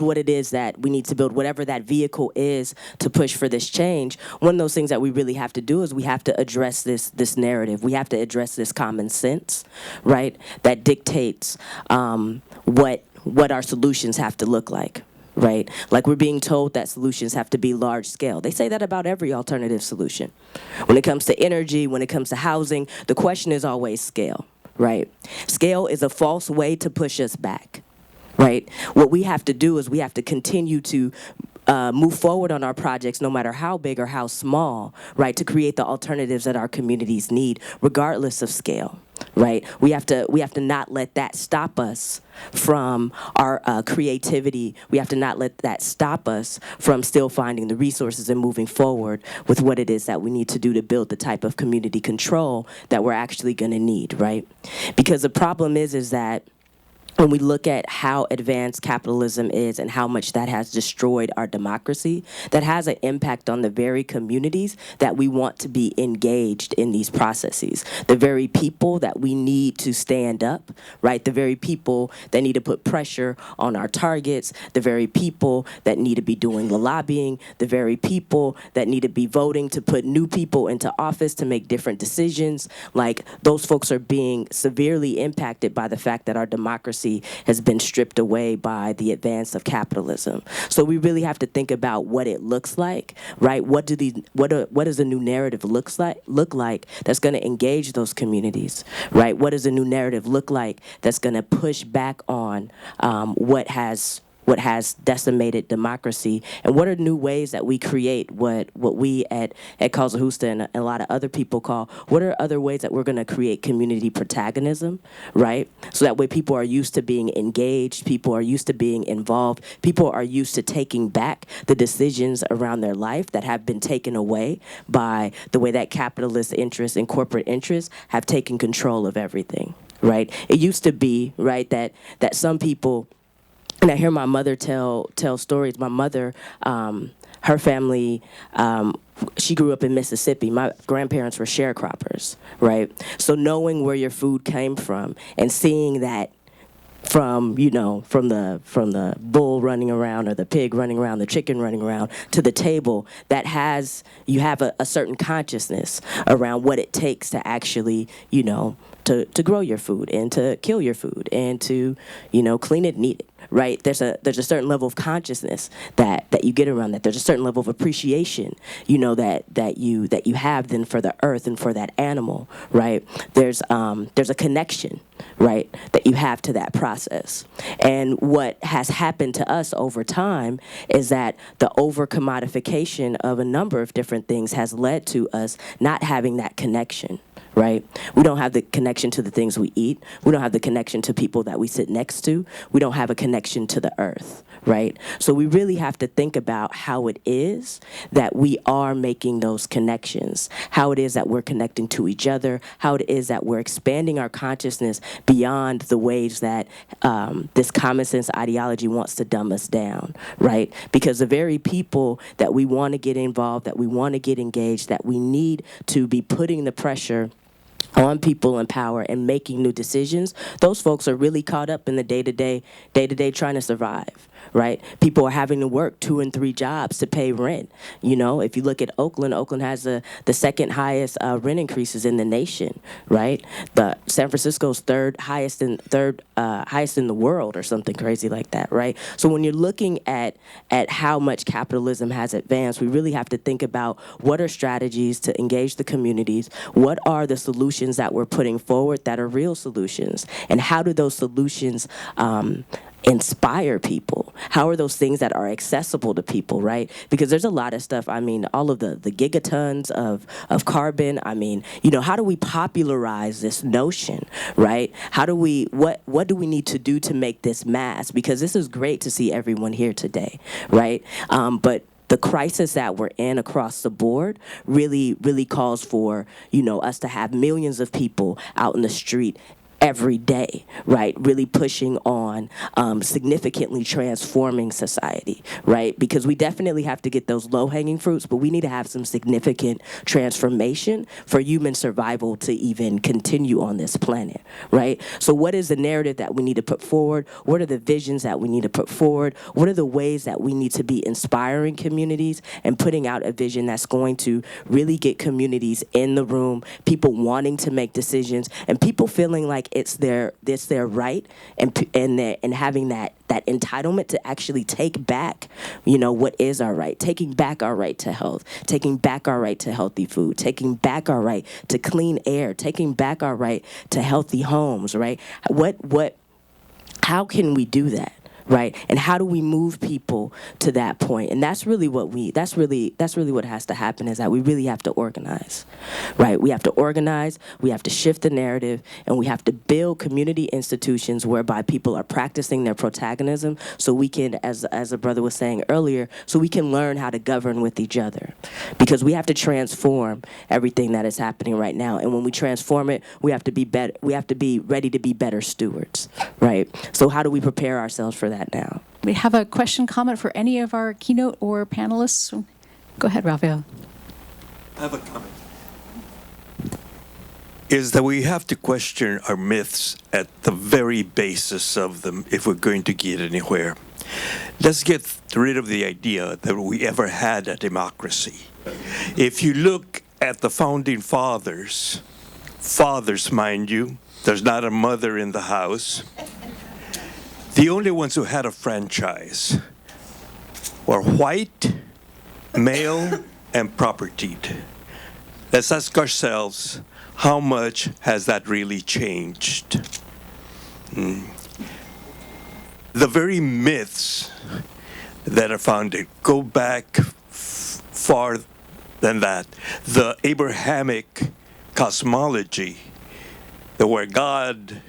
what it is that we need to build, whatever that vehicle is to push for this change, one of those things that we really have to do is we have to address this narrative. We have to address this common sense, right, that dictates what what our solutions have to look like, right? Like we're being told that solutions have to be large scale. They say that about every alternative solution. When it comes to energy, when it comes to housing, the question is always scale, right? Scale is a false way to push us back, right? What we have to do is we have to continue to move forward on our projects, no matter how big or how small, right, to create the alternatives that our communities need, regardless of scale, right? We have to not let that stop us from our creativity. We have to not let that stop us from still finding the resources and moving forward with what it is that we need to do to build the type of community control that we're actually going to need, right? Because the problem is that when we look at how advanced capitalism is and how much that has destroyed our democracy, that has an impact on the very communities that we want to be engaged in these processes, the very people that we need to stand up, right? The very people that need to put pressure on our targets, the very people that need to be doing the lobbying, the very people that need to be voting to put new people into office to make different decisions. Like, those folks are being severely impacted by the fact that our democracy has been stripped away by the advance of capitalism. So we really have to think about what it looks like, right? What does a new narrative look like that's going to engage those communities, right? What does a new narrative look like that's going to push back on what has decimated democracy, and what are new ways that we create what we at Causa Justa and a lot of other people call, what are other ways that we're going to create community protagonism, right? So that way people are used to being engaged, people are used to being involved, people are used to taking back the decisions around their life that have been taken away by the way that capitalist interests and corporate interests have taken control of everything, right? It used to be, right, that some people. And I hear my mother tell stories. My mother, her family, she grew up in Mississippi. My grandparents were sharecroppers, right? So knowing where your food came from and seeing that from the bull running around or the pig running around, the chicken running around to the table, you have a certain consciousness around what it takes to actually, to grow your food and to kill your food and to, clean it and eat it, right? There's a certain level of consciousness that you get around that. There's a certain level of appreciation, that you have then for the earth and for that animal, right? There's a connection, right, that you have to that process. And what has happened to us over time is that the over-commodification of a number of different things has led to us not having that connection, right? We don't have the connection to the things we eat. We don't have the connection to people that we sit next to. We don't have a connection to the earth, right? So we really have to think about how it is that we are making those connections, how it is that we're connecting to each other, how it is that we're expanding our consciousness beyond the ways that this common sense ideology wants to dumb us down, right? Because the very people that we want to get involved, that we want to get engaged, that we need to be putting the pressure on people in power and making new decisions, those folks are really caught up in the day-to-day trying to survive, right? People are having to work 2 and 3 jobs to pay rent. If you look at Oakland has the second highest rent increases in the nation, right? The San Francisco's third highest in the world or something crazy like that, right? So when you're looking at how much capitalism has advanced, we really have to think about what are strategies to engage the communities, what are the solutions that we're putting forward that are real solutions, and how do those solutions inspire people? How are those things that are accessible to people, right? Because there's a lot of stuff, all of the gigatons of carbon, how do we popularize this notion, right? What do we need to do to make this mass? Because this is great to see everyone here today, right? But the crisis that we're in across the board really, really calls for, us to have millions of people out in the street every day, right? Really pushing on significantly transforming society, right? Because we definitely have to get those low-hanging fruits, but we need to have some significant transformation for human survival to even continue on this planet, right? So what is the narrative that we need to put forward? What are the visions that we need to put forward? What are the ways that we need to be inspiring communities and putting out a vision that's going to really get communities in the room, people wanting to make decisions, and people feeling like it's their right, and having that entitlement to actually take back, what is our right, taking back our right to health, taking back our right to healthy food, taking back our right to clean air, taking back our right to healthy homes, right? How can we do that? Right, and how do we move people to that point? And that's really what has to happen, is that we really have to organize, right? We have to organize, we have to shift the narrative, and we have to build community institutions whereby people are practicing their protagonism, so we can, as a brother was saying earlier, so we can learn how to govern with each other, because we have to transform everything that is happening right now. And when we transform it, we have to be better. We have to be ready to be better stewards, right? So how do we prepare ourselves for that now? We have a question, comment for any of our keynote or panelists. Go ahead, Raphael. I have a comment. Is that we have to question our myths at the very basis of them if we're going to get anywhere. Let's get rid of the idea that we ever had a democracy. If you look at the founding fathers, mind you, there's not a mother in the house. The only ones who had a franchise were white, male, and propertied. Let's ask ourselves, how much has that really changed? The very myths that are founded go back far than that. The Abrahamic cosmology, where God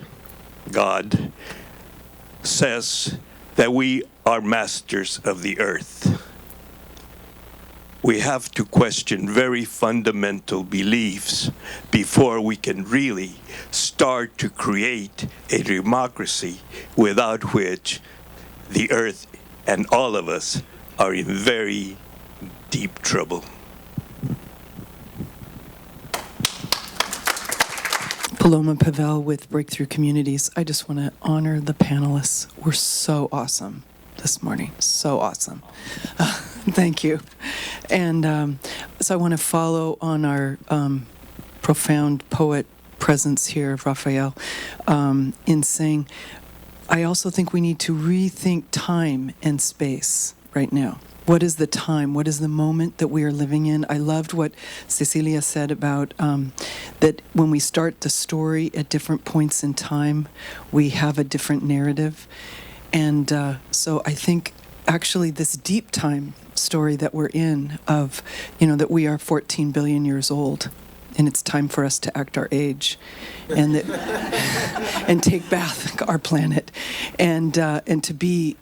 says that we are masters of the earth. We have to question very fundamental beliefs before we can really start to create a democracy, without which the earth and all of us are in very deep trouble. Paloma Pavel with Breakthrough Communities. I just want to honor the panelists. We're so awesome this morning. So awesome. Thank you. And so I want to follow on our profound poet presence here, Raphael, in saying, I also think we need to rethink time and space right now. What is the time? What is the moment that we are living in? I loved what Cecilia said about that when we start the story at different points in time, we have a different narrative. And so I think actually this deep time story that we're in of, that we are 14 billion years old, and it's time for us to act our age, and that, and take back our planet, and to be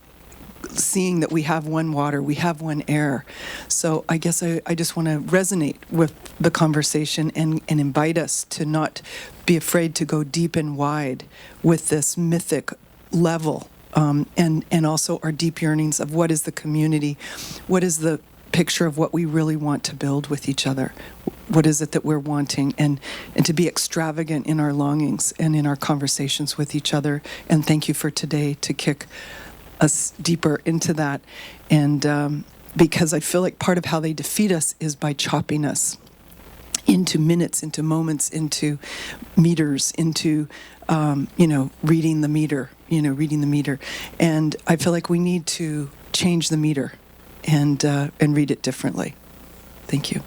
seeing that we have one water, we have one air. So I guess I just want to resonate with the conversation and invite us to not be afraid to go deep and wide with this mythic level, and also our deep yearnings of what is the community, what is the picture of what we really want to build with each other, what is it that we're wanting, and to be extravagant in our longings and in our conversations with each other. And thank you for today to kick us deeper into that, and because I feel like part of how they defeat us is by chopping us into minutes, into moments, into meters, into reading the meter, and I feel like we need to change the meter and read it differently. Thank you.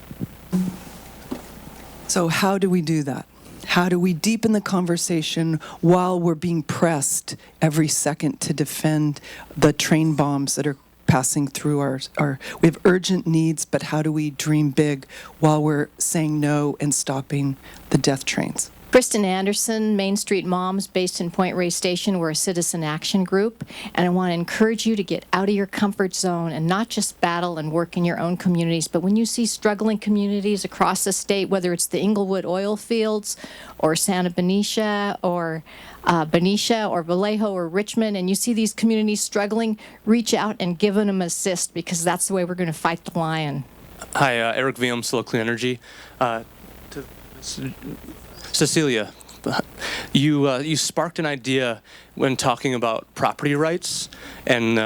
So how do we do that? How do we deepen the conversation while we're being pressed every second to defend the train bombs that are passing through our we have urgent needs, but how do we dream big while we're saying no and stopping the death trains? Kristen Anderson, Main Street Moms, based in Point Reyes Station. We're a citizen action group, and I want to encourage you to get out of your comfort zone and not just battle and work in your own communities, but when you see struggling communities across the state, whether it's the Inglewood oil fields or Santa Benicia or Vallejo or Richmond, and you see these communities struggling, reach out and give them assist, because that's the way we're going to fight the lion. Hi, Eric Viam, Slow Clean Energy. Cecilia, you sparked an idea when talking about property rights, and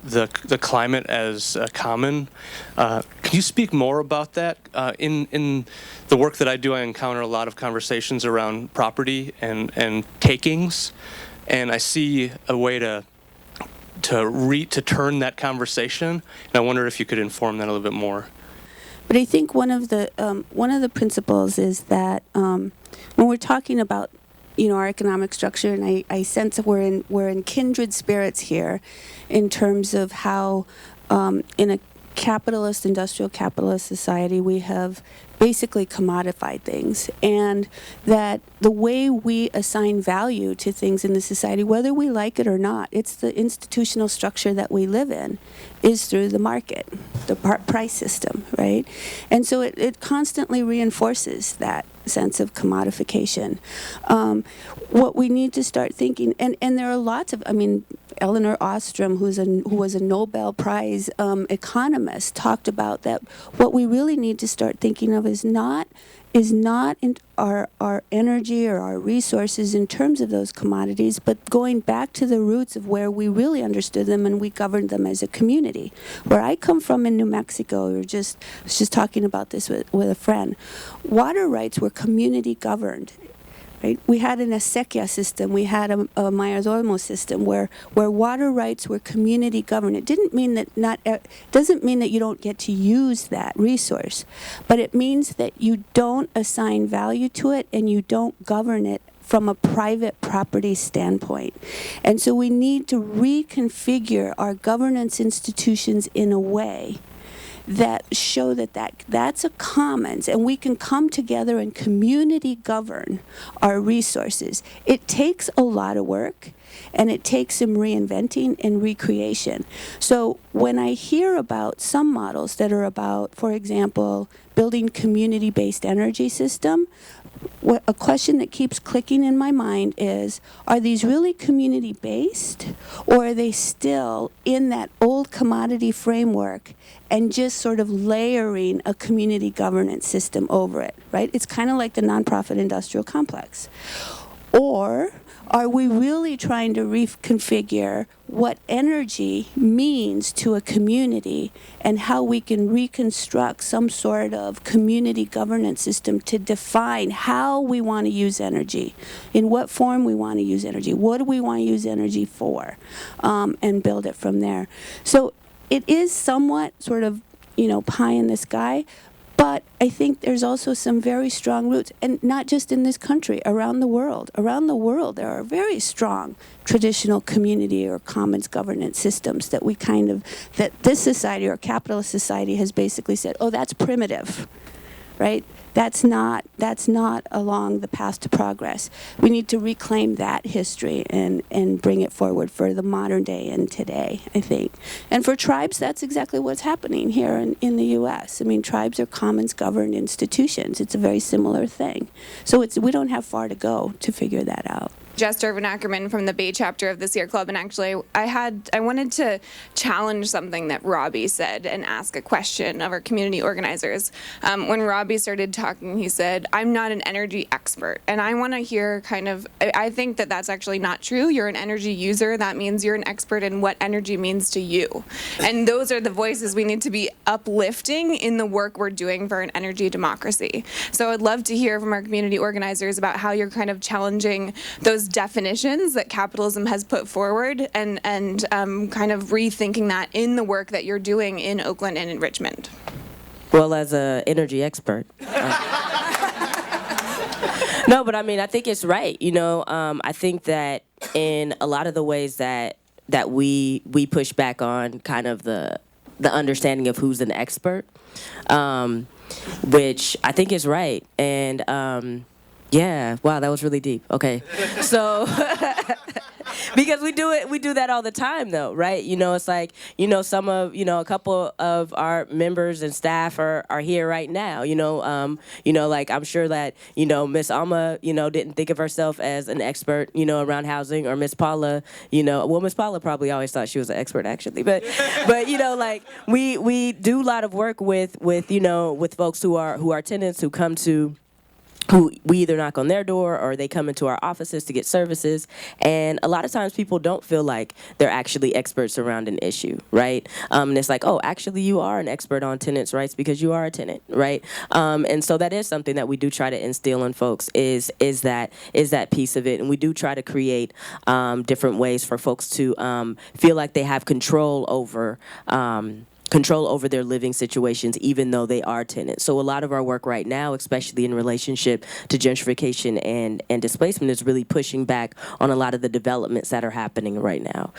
the climate as common. Can you speak more about that? In the work that I do, I encounter a lot of conversations around property and takings, and I see a way to turn that conversation. And I wonder if you could inform that a little bit more. But I think one of the principles is that when we're talking about our economic structure, and I sense that we're in kindred spirits here, in terms of how in a industrial capitalist society, we have basically commodified things, and that the way we assign value to things in the society, whether we like it or not, it's the institutional structure that we live in, is through the market, the price system, right? And so it constantly reinforces that sense of commodification. What we need to start thinking, and there are lots of, Elinor Ostrom, who was a Nobel Prize economist, talked about that what we really need to start thinking of is not in our energy or our resources in terms of those commodities, but going back to the roots of where we really understood them and we governed them as a community. Where I come from in New Mexico, I was just talking about this with a friend, water rights were community governed. Right? We had an acequia system, we had a mayordomo system where water rights were community governed. It didn't mean that doesn't mean that you don't get to use that resource, but it means that you don't assign value to it and you don't govern it from a private property standpoint. And so we need to reconfigure our governance institutions in a way that show that's a commons, and we can come together and community govern our resources. It takes a lot of work, and it takes some reinventing and recreation. So when I hear about some models that are about, for example, building community-based energy system, a question that keeps clicking in my mind is, are these really community-based, or are they still in that old commodity framework and just sort of layering a community governance system over it, right? It's kind of like the nonprofit industrial complex. Or are we really trying to reconfigure what energy means to a community and how we can reconstruct some sort of community governance system to define how we want to use energy, in what form we want to use energy, what do we want to use energy for, and build it from there. So it is somewhat sort of, pie in the sky, but I think there's also some very strong roots, and not just in this country, around the world. Around the world, there are very strong traditional community or commons governance systems that that this society or capitalist society has basically said, oh, that's primitive, right? That's not along the path to progress. We need to reclaim that history and bring it forward for the modern day and today, I think. And for tribes, that's exactly what's happening here in the U.S. Tribes are commons-governed institutions. It's a very similar thing. So we don't have far to go to figure that out. Jess Dervin Ackerman from the Bay chapter of the Sierra Club, and actually I wanted to challenge something that Robbie said and ask a question of our community organizers. When Robbie started talking, he said, I'm not an energy expert, and I want to hear I think that that's actually not true. You're an energy user. That means you're an expert in what energy means to you. And those are the voices we need to be uplifting in the work we're doing for an energy democracy. So I'd love to hear from our community organizers about how you're kind of challenging those definitions that capitalism has put forward and kind of rethinking that in the work that you're doing in Oakland and in Richmond. Well, as an energy expert. No, but I think it's right. I think that in a lot of the ways that we push back on kind of the understanding of who's an expert, which I think is right. And yeah, wow, that was really deep. Okay, so because we do that all the time, though, right? It's like a couple of our members and staff are here right now. Like I'm sure that Miss Alma didn't think of herself as an expert around housing, or Miss Paula Miss Paula probably always thought she was an expert actually, but like we do a lot of work with folks who are tenants who come to who we either knock on their door or they come into our offices to get services. And a lot of times people don't feel like they're actually experts around an issue, right? And it's like, oh, actually you are an expert on tenants' rights because you are a tenant, right? And so that is something that we do try to instill in folks is that piece of it. And we do try to create different ways for folks to feel like they have control over their living situations, even though they are tenants. So a lot of our work right now, especially in relationship to gentrification and displacement, is really pushing back on a lot of the developments that are happening right now.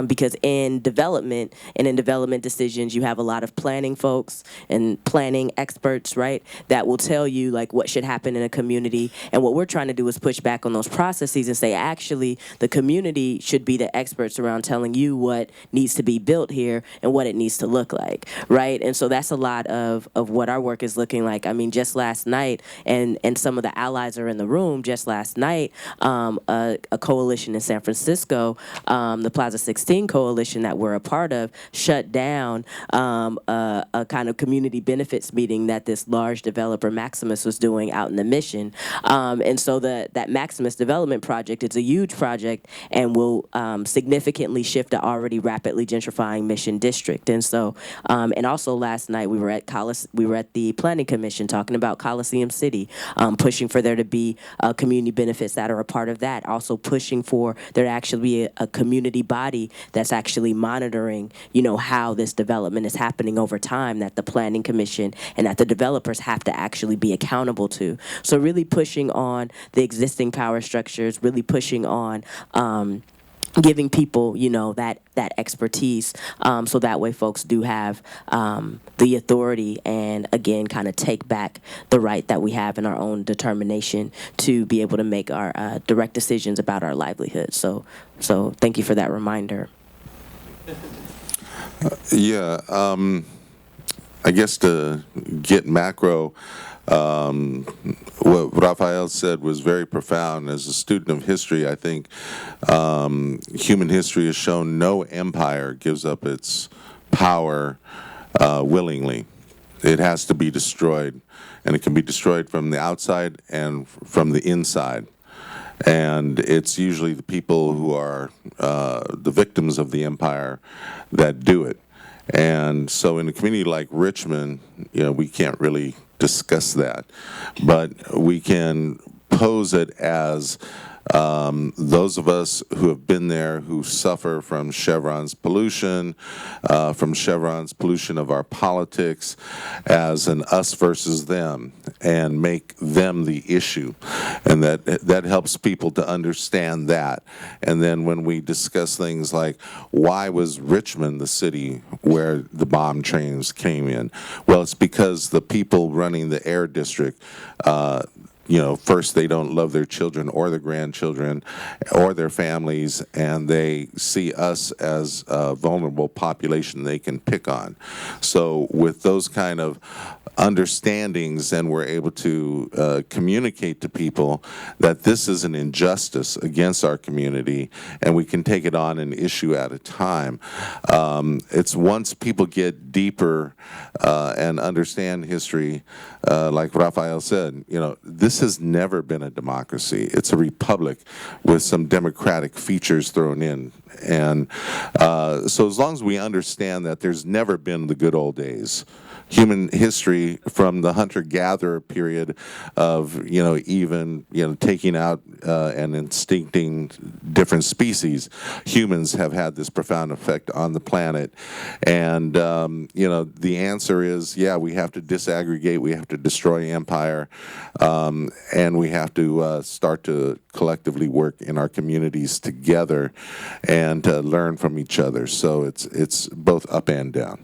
Because in development and in development decisions, you have a lot of planning folks and planning experts, right, that will tell you like what should happen in a community. And what we're trying to do is push back on those processes and say, actually, the community should be the experts around telling you what needs to be built here and what it needs to look like, right? And so that's a lot of what our work is looking like. I mean, just last night, and some of the allies are in the room, just last night, a coalition in San Francisco, the Plaza 16 coalition that we're a part of, shut down a kind of community benefits meeting that this large developer, Maximus, was doing out in the Mission. And so that Maximus development project, it's a huge project and will significantly shift the already rapidly gentrifying Mission district. And so and also last night we were at the Planning Commission talking about Coliseum City, pushing for there to be community benefits that are a part of that. Also pushing for there to actually be a community body that's actually monitoring, how this development is happening over time, that the Planning Commission and that the developers have to actually be accountable to. So really pushing on the existing power structures, really pushing on giving people, that expertise, so that way folks do have the authority and, again, kind of take back the right that we have in our own determination to be able to make our direct decisions about our livelihood. So thank you for that reminder. I guess to get macro, what Rafael said was very profound. As a student of history, I think human history has shown no empire gives up its power willingly. It has to be destroyed, and it can be destroyed from the outside and from the inside. And it's usually the people who are the victims of the empire that do it. And so in a community like Richmond, we can't really discuss that, but we can pose it as those of us who have been there, who suffer from Chevron's pollution of our politics, as an us versus them, and make them the issue. And that helps people to understand that. And then when we discuss things like, why was Richmond the city where the bomb trains came in? Well, it's because the people running the air district, first they don't love their children or their grandchildren or their families, and they see us as a vulnerable population they can pick on. So with those kind of understandings, then we're able to communicate to people that this is an injustice against our community, and we can take it on an issue at a time. It's once people get deeper and understand history, like Rafael said, this has never been a democracy. It's a republic with some democratic features thrown in. And so as long as we understand that there's never been the good old days, human history from the hunter-gatherer period of, taking out and instincting different species, humans have had this profound effect on the planet. And, the answer is, we have to disaggregate, we have to destroy empire, and we have to start to collectively work in our communities together and learn from each other. So it's both up and down.